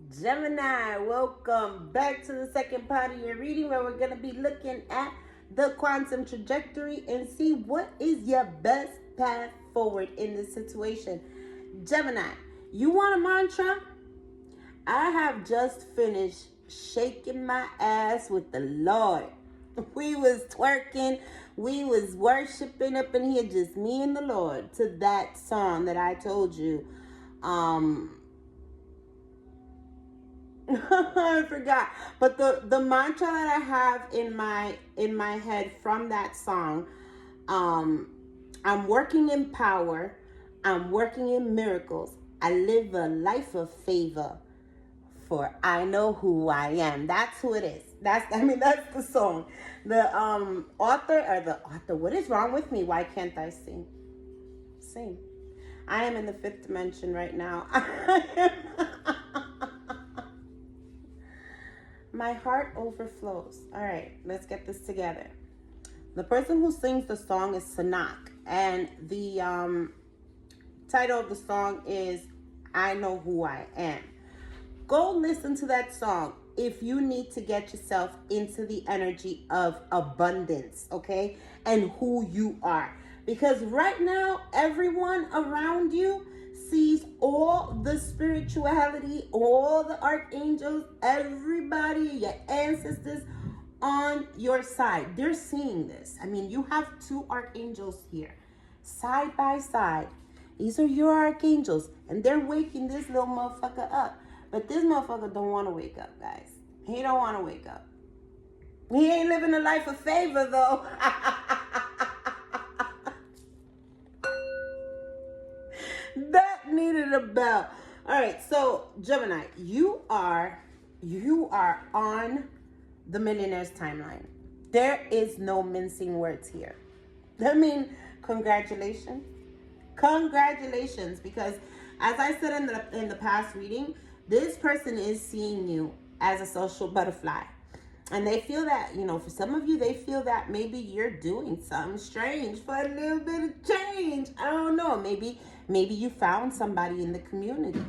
Gemini, welcome back to the second part of your reading where we're going to be looking at the quantum trajectory and see what is your best path forward in this situation. Gemini, you want a mantra? I have just finished shaking my ass with the Lord. We was twerking, we was worshiping up in here, just me and the Lord, to that song that I told you. I forgot, but the mantra that I have in my head from that song, I'm working in power, I'm working in miracles, I live a life of favor, for I know who I am. That's who it is. That's the song. The author, what is wrong with me? Why can't I sing? Sing. I am in the fifth dimension right now. My heart overflows. All right, let's get this together. The person who sings the song is Somatic, and the title of the song is I Know Who I Am. Go listen to that song if you need to get yourself into the energy of abundance, okay? And who you are. Because right now, everyone around you sees all the spirituality, all the archangels, everybody, your ancestors on your side. They're seeing this. I mean, you have two archangels here, side by side. These are your archangels, and they're waking this little motherfucker up. But this motherfucker don't want to wake up, guys. He don't want to wake up. He ain't living a life of favor, though. That needed a bell. All right, so Gemini, you are on the Millionaire's timeline. There is no mincing words here. I mean, congratulations, because as I said in the past reading, this person is seeing you as a social butterfly. And they feel that, for some of you, they feel that maybe you're doing something strange for a little bit of change. I don't know. Maybe you found somebody in the community.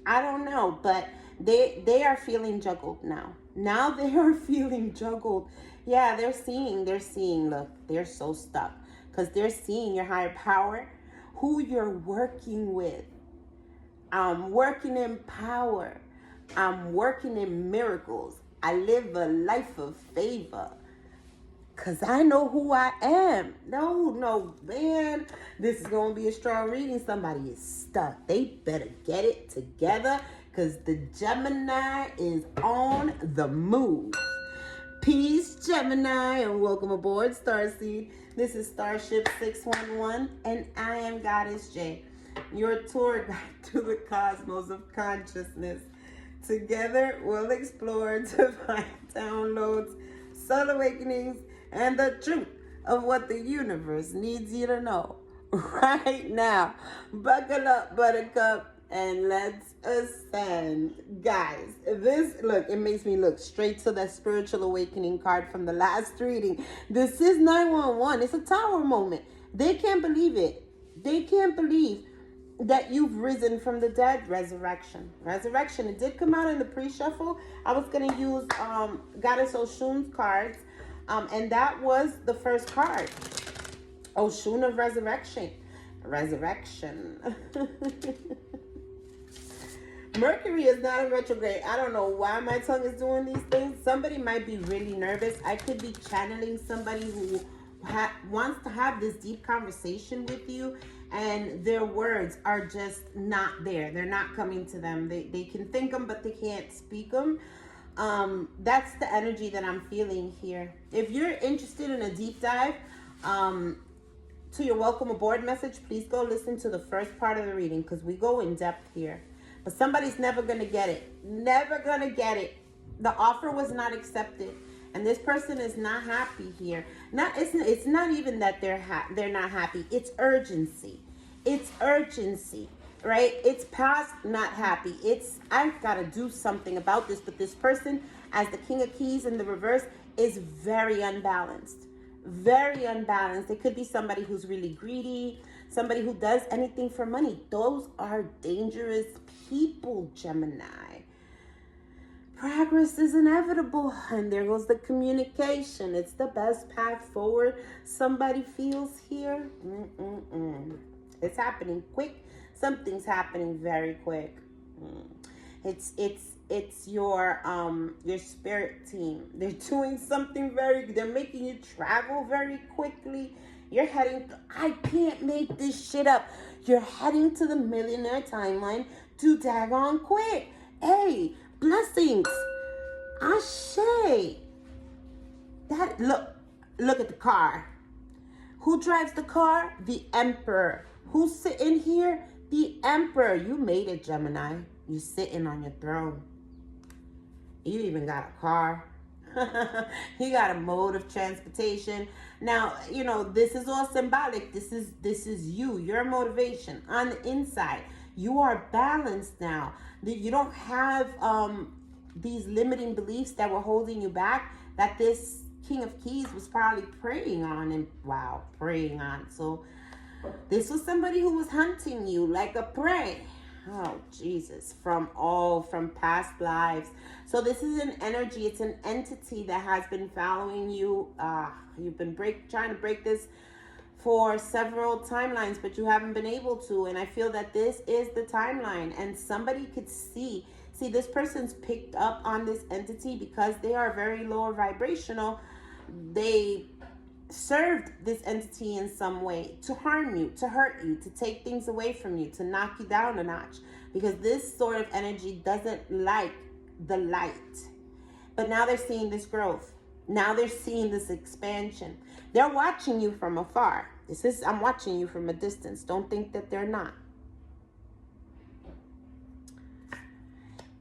I don't know. But they are feeling juggled now. Now they are feeling juggled. Yeah, they're seeing, look, they're so stuck. Because they're seeing your higher power, who you're working with. I'm working in power. I'm working in miracles. I live a life of favor. Because I know who I am. No, man. This is going to be a strong reading. Somebody is stuck. They better get it together. Because the Gemini is on the move. Peace, Gemini, and welcome aboard, Starseed. This is Starship 611, and I am Goddess J, your tour guide to the cosmos of consciousness. Together, we'll explore divine downloads, soul awakenings, and the truth of what the universe needs you to know right now. Buckle up, buttercup, and let's ascend. Guys, it makes me look straight to that spiritual awakening card from the last reading. This is 911. It's a tower moment. They can't believe it. They can't believe that you've risen from the dead. Resurrection. It did come out in the pre-shuffle. I was going to use Goddess Oshun's cards, and that was the first card. Oshun of Resurrection. Mercury is not in retrograde. I don't know why my tongue is doing these things. Somebody might be really nervous. I could be channeling somebody who wants to have this deep conversation with you, and their words are just not there. They're not coming to them. They can think them, but they can't speak them. That's the energy that I'm feeling here. If you're interested in a deep dive to your welcome aboard message, please go listen to the first part of the reading, because we go in depth here. But somebody's never going to get it. Never going to get it. The offer was not accepted. And this person is not happy here. It's not even that they're not happy. It's urgency. Right? It's past not happy. I've got to do something about this. But this person, as the King of Keys in the reverse, is very unbalanced. It could be somebody who's really greedy, somebody who does anything for money. Those are dangerous people, Gemini. Progress is inevitable, and there goes the communication. It's the best path forward. Somebody feels here. It's happening quick. Something's happening very quick. It's your spirit team. They're doing something they're making you travel very quickly. You're heading I can't make this shit up. You're heading to the millionaire timeline too daggone quick. Hey, blessings. Ashe. That look at the car. Who drives the car? The emperor. Who's sitting here? The emperor. You made it, Gemini. You sitting on your throne. You even got a car. You got a mode of transportation. Now, you know, this is all symbolic. This is you, your motivation on the inside. You are balanced now. You don't have these limiting beliefs that were holding you back, that this King of Keys was probably preying on. And wow, preying on. So this was somebody who was hunting you like a prey. Oh, Jesus, from past lives. So this is an energy, it's an entity that has been following you. You've been trying to break this for several timelines, but you haven't been able to. And I feel that this is the timeline, and somebody could see this person's picked up on this entity because they are very lower vibrational. They served this entity in some way to harm you, to hurt you, to take things away from you, to knock you down a notch, because this sort of energy doesn't like the light. But now they're seeing this growth. Now they're seeing this expansion. They're watching you from afar. I'm watching you from a distance. Don't think that they're not.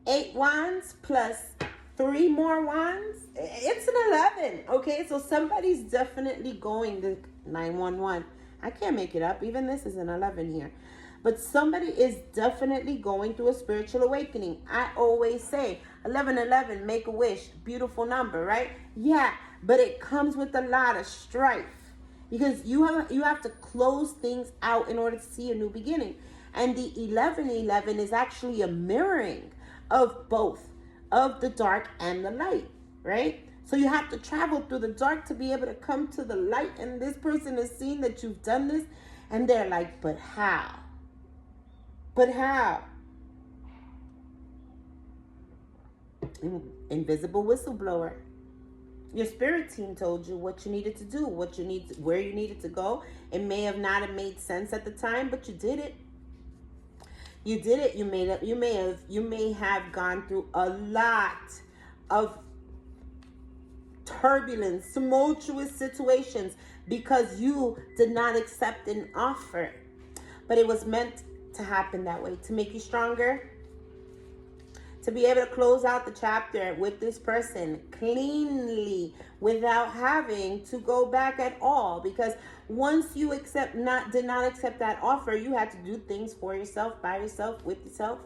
8 wands plus 3 more wands. It's an 11. Okay, so somebody's definitely going to 911. I can't make it up. Even this is an 11 here. But somebody is definitely going through a spiritual awakening. I always say 1111, make a wish, beautiful number, right? Yeah, but it comes with a lot of strife, because you have to close things out in order to see a new beginning. And the 1111 is actually a mirroring of both, of the dark and the light, right? So you have to travel through the dark to be able to come to the light. And this person is seeing that you've done this, and they're like, but how? But how? Invisible whistleblower. Your spirit team told you what you needed to do, where you needed to go. It may have not have made sense at the time, but you did it. You did it. You may have gone through a lot of turbulence, tumultuous situations, because you did not accept an offer. But it was meant to happen that way, to make you stronger, to be able to close out the chapter with this person cleanly without having to go back at all. Because once you did not accept that offer, you had to do things for yourself, by yourself, with yourself.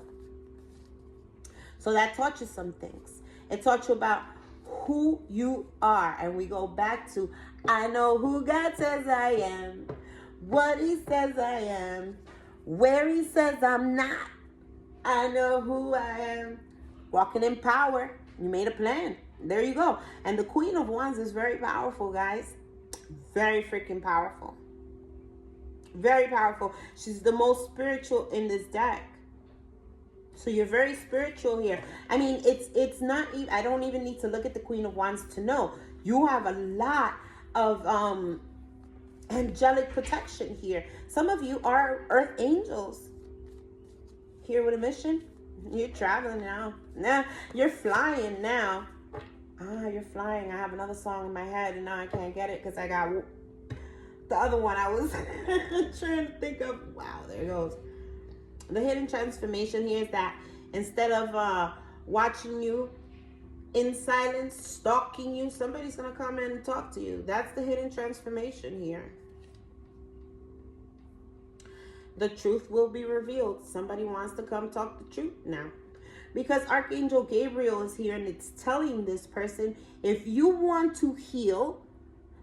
So that taught you some things. It taught you about who you are. And we go back to, I know who God says I am, what he says I am, where he says I'm not. I know who I am. Walking in power. You made a plan. There you go. And the Queen of Wands is very powerful, guys. Very freaking powerful. Very powerful. She's the most spiritual in this deck. So you're very spiritual here. I mean, it's not even, I don't even need to look at the Queen of Wands to know. You have a lot of angelic protection here. Some of you are earth angels. Here with a mission. You're traveling now. Now you're flying now. You're flying. I have another song in my head and now I can't get it because I got the other one I was trying to think of. Wow, there it goes. The hidden transformation here is that instead of watching you in silence, stalking you, somebody's going to come in and talk to you. That's the hidden transformation here. The truth will be revealed. Somebody wants to come talk the truth now. Because Archangel Gabriel is here and it's telling this person, if you want to heal,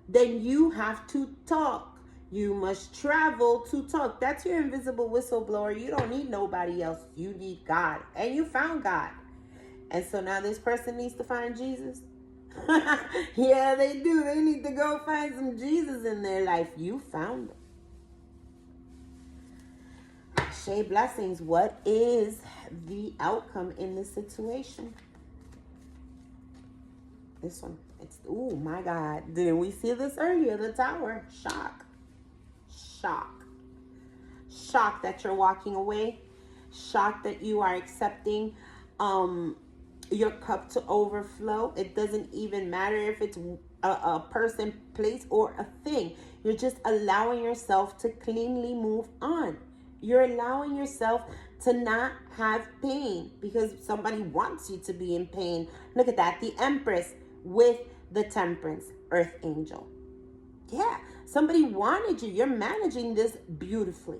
then you have to talk. You must travel to talk. That's your invisible whistleblower. You don't need nobody else. You need God. And you found God. And so now this person needs to find Jesus. Yeah, they do. They need to go find some Jesus in their life. You found them. Shay, blessings. What is the outcome in this situation? This one. It's, oh my God. Didn't we see this earlier? The Tower. Shock. Shock. Shock that you're walking away. Shock that you are accepting your cup to overflow. It doesn't even matter if it's a person, place, or a thing. You're just allowing yourself to cleanly move on. You're allowing yourself to not have pain because somebody wants you to be in pain. Look at that. The Empress with the Temperance, Earth Angel. Yeah, somebody wanted you. You're managing this beautifully.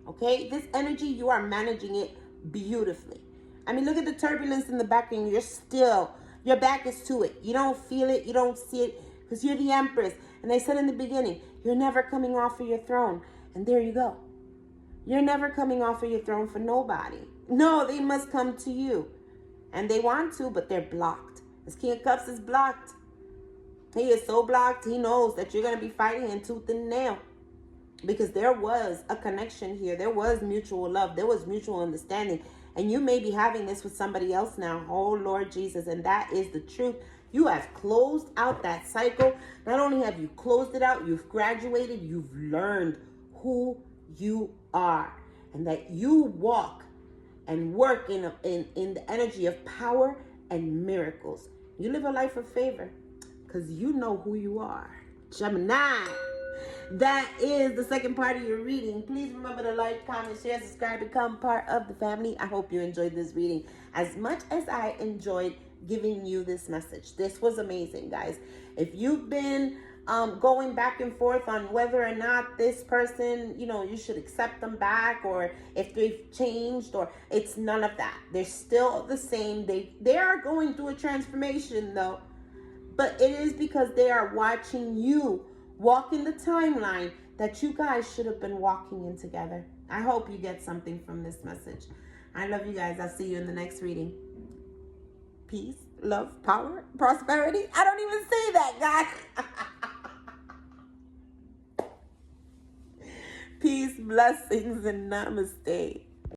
Okay, this energy, you are managing it beautifully. I mean, look at the turbulence in the background. You're still, your back is to it. You don't feel it. You don't see it because you're the Empress. And I said in the beginning, you're never coming off of your throne. And there you go. You're never coming off of your throne for nobody. No, they must come to you. And they want to, but they're blocked. This King of Cups is blocked. He is so blocked, he knows that you're going to be fighting in tooth and nail. Because there was a connection here. There was mutual love. There was mutual understanding. And you may be having this with somebody else now. Oh, Lord Jesus. And that is the truth. You have closed out that cycle. Not only have you closed it out, you've graduated. You've learned who you are. And that you walk and work in the energy of power and miracles. You live a life of favor because you know who you are. Gemini. That is the second part of your reading. Please remember to like, comment, share, subscribe, become part of the family. I hope you enjoyed this reading as much as I enjoyed giving you this message. This was amazing, guys. If you've been going back and forth on whether or not this person, you should accept them back, or if they've changed, or it's none of that. They're still the same. They are going through a transformation though, but it is because they are watching you walk in the timeline that you guys should have been walking in together. I hope you get something from this message. I love you guys. I'll see you in the next reading. Peace, love, power, prosperity. I don't even say that, guys. Peace, blessings, and namaste.